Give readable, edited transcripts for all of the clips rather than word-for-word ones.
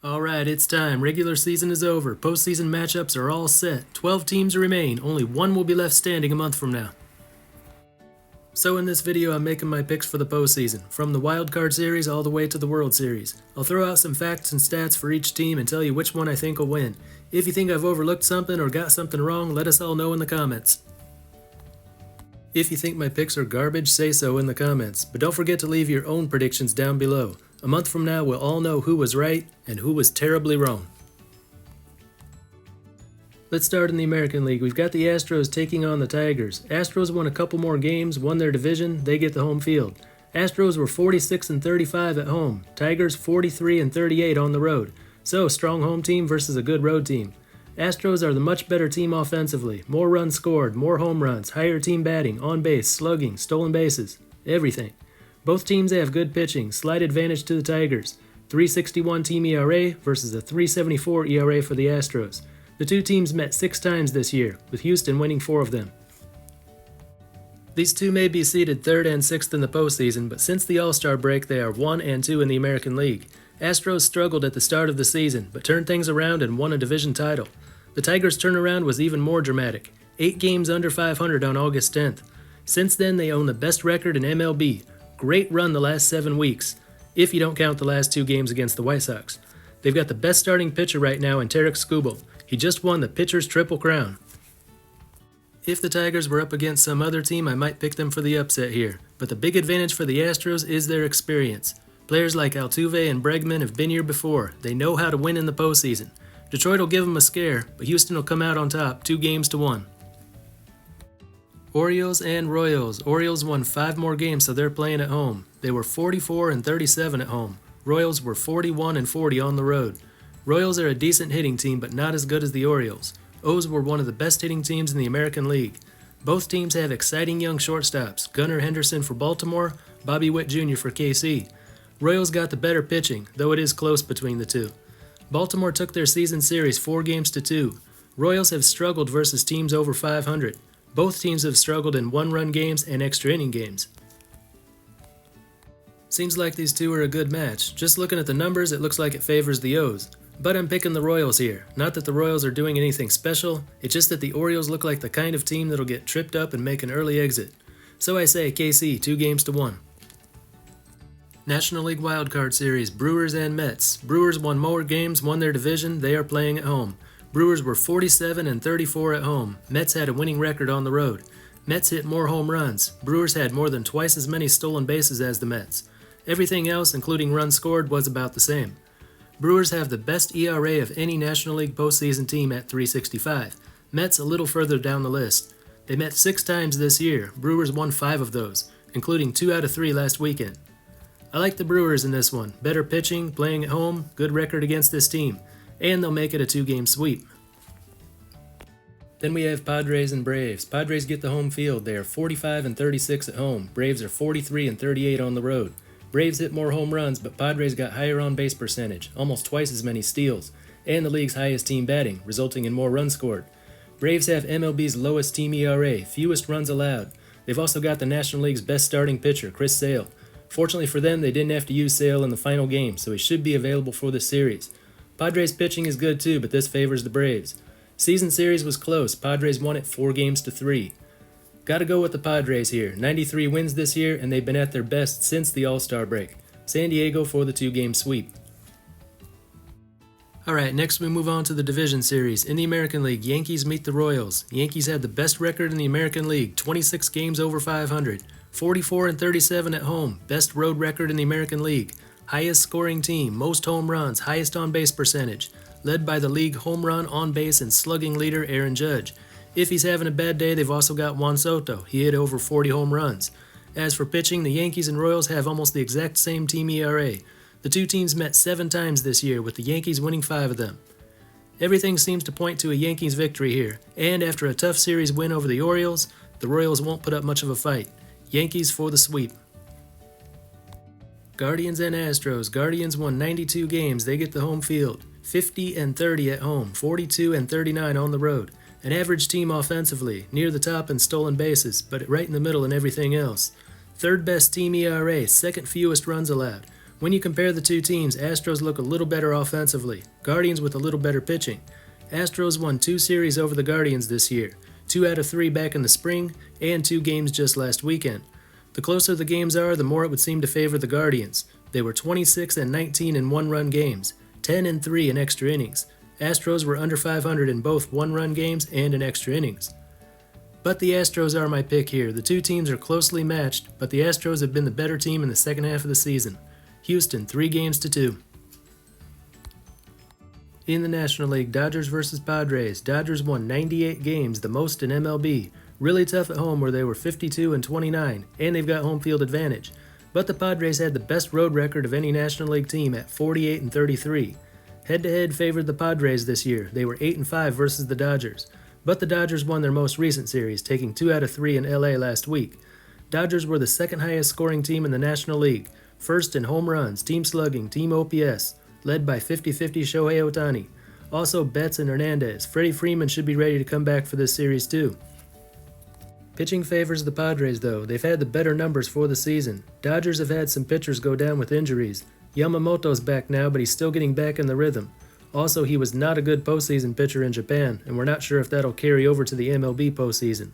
Alright, it's time. Regular season is over. Postseason matchups are all set. 12 teams remain. Only one will be left standing a month from now. So in this video, I'm making my picks for the postseason, from the Wild Card Series all the way to the World Series. I'll throw out some facts and stats for each team and tell you which one I think will win. If you think I've overlooked something or got something wrong, let us all know in the comments. If you think my picks are garbage, say so in the comments, but don't forget to leave your own predictions down below. A month from now, we'll all know who was right and who was terribly wrong. Let's start in the American League. We've got the Astros taking on the Tigers. Astros won a couple more games, won their division, they get the home field. Astros were 46-35 at home. Tigers 43-38 on the road. So, strong home team versus a good road team. Astros are the much better team offensively. More runs scored, more home runs, higher team batting, on base, slugging, stolen bases, everything. Both teams have good pitching, slight advantage to the Tigers. 3.61 team ERA versus a 3.74 ERA for the Astros. The two teams met 6 times this year, with Houston winning 4 of them. These two may be seeded 3rd and 6th in the postseason, but since the All-Star break they are 1 and 2 in the American League. Astros struggled at the start of the season, but turned things around and won a division title. The Tigers' turnaround was even more dramatic, 8 games under 500 on August 10th. Since then they own the best record in MLB. Great run the last 7 weeks, if you don't count the last 2 games against the White Sox. They've got the best starting pitcher right now in Tarek Skubal. He just won the pitcher's triple crown. If the Tigers were up against some other team, I might pick them for the upset here, but the big advantage for the Astros is their experience. Players like Altuve and Bregman have been here before. They know how to win in the postseason. Detroit will give them a scare, but Houston will come out on top 2-1. Orioles and Royals. Orioles won 5 more games, so they're playing at home. They were 44-37 at home. Royals were 41-40 on the road. Royals are a decent hitting team, but not as good as the Orioles. O's were one of the best hitting teams in the American League. Both teams have exciting young shortstops, Gunnar Henderson for Baltimore, Bobby Witt Jr. for KC. Royals got the better pitching, though it is close between the two. Baltimore took their season series 4-2. Royals have struggled versus teams over 500. Both teams have struggled in one-run games and extra inning games. Seems like these two are a good match. Just looking at the numbers, it looks like it favors the O's. But I'm picking the Royals here. Not that the Royals are doing anything special, it's just that the Orioles look like the kind of team that'll get tripped up and make an early exit. So I say KC 2-1. National League Wildcard Series, Brewers and Mets. Brewers won more games, won their division, they are playing at home. Brewers were 47-34 at home. Mets had a winning record on the road. Mets hit more home runs. Brewers had more than twice as many stolen bases as the Mets. Everything else, including runs scored, was about the same. Brewers have the best ERA of any National League postseason team at 3.65. Mets a little further down the list. They met 6 times this year. Brewers won 5 of those, including 2 out of 3 last weekend. I like the Brewers in this one. Better pitching, playing at home, good record against this team, and they'll make it a 2-game sweep. Then we have Padres and Braves. Padres get the home field. They are 45-36 at home. Braves are 43-38 on the road. Braves hit more home runs, but Padres got higher on-base percentage, almost twice as many steals, and the league's highest team batting, resulting in more runs scored. Braves have MLB's lowest team ERA, fewest runs allowed. They've also got the National League's best starting pitcher, Chris Sale. Fortunately for them, they didn't have to use Sale in the final game, so he should be available for this series. Padres pitching is good too, but this favors the Braves. Season series was close. Padres won it 4-3. Gotta go with the Padres here. 93 wins this year, and they've been at their best since the All-Star break. San Diego for the 2-game sweep. Alright, next we move on to the division series. In the American League, Yankees meet the Royals. Yankees had the best record in the American League, 26 games over 500. 44-37 at home, best road record in the American League. Highest scoring team, most home runs, highest on-base percentage. Led by the league home run, on-base, and slugging leader Aaron Judge. If he's having a bad day, they've also got Juan Soto. He hit over 40 home runs. As for pitching, the Yankees and Royals have almost the exact same team ERA. The two teams met 7 times this year, with the Yankees winning 5 of them. Everything seems to point to a Yankees victory here, and after a tough series win over the Orioles, the Royals won't put up much of a fight. Yankees for the sweep. Guardians and Astros. Guardians won 92 games, they get the home field. 50-30 at home, 42-39 on the road. An average team offensively, near the top in stolen bases, but right in the middle in everything else. Third best team ERA, second fewest runs allowed. When you compare the two teams, Astros look a little better offensively, Guardians with a little better pitching. Astros won 2 series over the Guardians this year, 2 out of 3 back in the spring, and 2 games just last weekend. The closer the games are, the more it would seem to favor the Guardians. They were 26-19 in one-run games, 10-3 in extra innings. Astros were under 500 in both one-run games and in extra innings. But the Astros are my pick here. The two teams are closely matched, but the Astros have been the better team in the second half of the season. Houston, 3-2. In the National League, Dodgers vs. Padres. Dodgers won 98 games, the most in MLB. Really tough at home where they were 52-29, and they've got home field advantage. But the Padres had the best road record of any National League team at 48-33. Head-to-head favored the Padres this year. They were 8-5 versus the Dodgers. But the Dodgers won their most recent series, taking 2 out of 3 in LA last week. Dodgers were the second highest scoring team in the National League, first in home runs, team slugging, team OPS, led by 50-50 Shohei Ohtani. Also Betts and Hernandez. Freddie Freeman should be ready to come back for this series too. Pitching favors the Padres though. They've had the better numbers for the season. Dodgers have had some pitchers go down with injuries. Yamamoto's back now, but he's still getting back in the rhythm. Also, he was not a good postseason pitcher in Japan, and we're not sure if that'll carry over to the MLB postseason.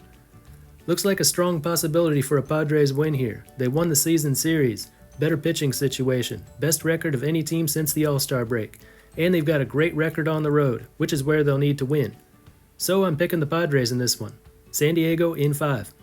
Looks like a strong possibility for a Padres win here. They won the season series, better pitching situation, best record of any team since the All-Star break, and they've got a great record on the road, which is where they'll need to win. So I'm picking the Padres in this one. San Diego in 5.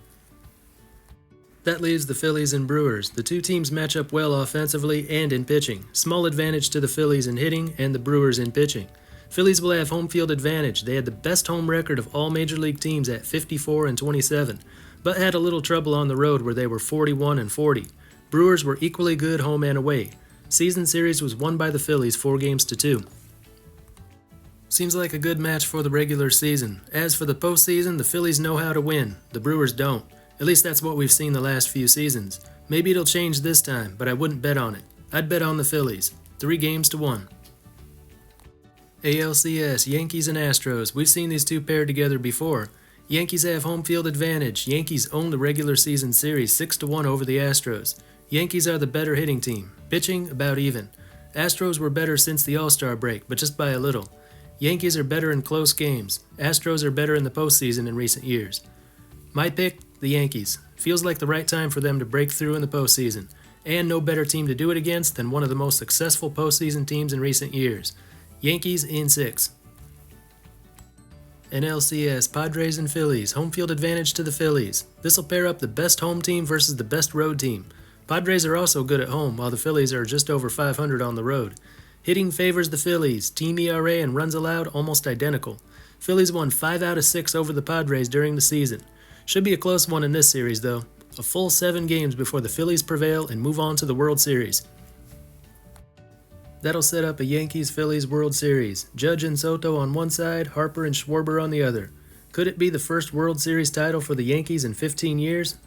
That leaves the Phillies and Brewers. The two teams match up well offensively and in pitching. Small advantage to the Phillies in hitting and the Brewers in pitching. Phillies will have home field advantage. They had the best home record of all major league teams at 54-27, but had a little trouble on the road where they were 41-40. Brewers were equally good home and away. Season series was won by the Phillies 4-2. Seems like a good match for the regular season. As for the postseason, the Phillies know how to win. The Brewers don't. At least that's what we've seen the last few seasons. Maybe it'll change this time, but I wouldn't bet on it. I'd bet on the Phillies. 3-1. ALCS, Yankees and Astros. We've seen these two paired together before. Yankees have home field advantage. Yankees own the regular season series 6-1 over the Astros. Yankees are the better hitting team. Pitching, about even. Astros were better since the All-Star break, but just by a little. Yankees are better in close games. Astros are better in the postseason in recent years. My pick, the Yankees. Feels like the right time for them to break through in the postseason, and no better team to do it against than one of the most successful postseason teams in recent years. Yankees in 6. NLCS, Padres and Phillies. Home field advantage to the Phillies. This will pair up the best home team versus the best road team. Padres are also good at home, while the Phillies are just over 500 on the road. Hitting favors the Phillies. Team ERA and runs allowed almost identical. Phillies won 5 out of 6 over the Padres during the season. Should be a close one in this series, though. A full 7 games before the Phillies prevail and move on to the World Series. That'll set up a Yankees-Phillies World Series. Judge and Soto on one side, Harper and Schwarber on the other. Could it be the first World Series title for the Yankees in 15 years?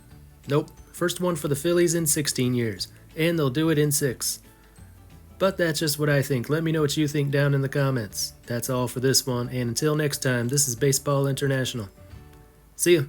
Nope. First one for the Phillies in 16 years. And they'll do it in 6. But that's just what I think. Let me know what you think down in the comments. That's all for this one, and until next time, this is Baseball International. See ya.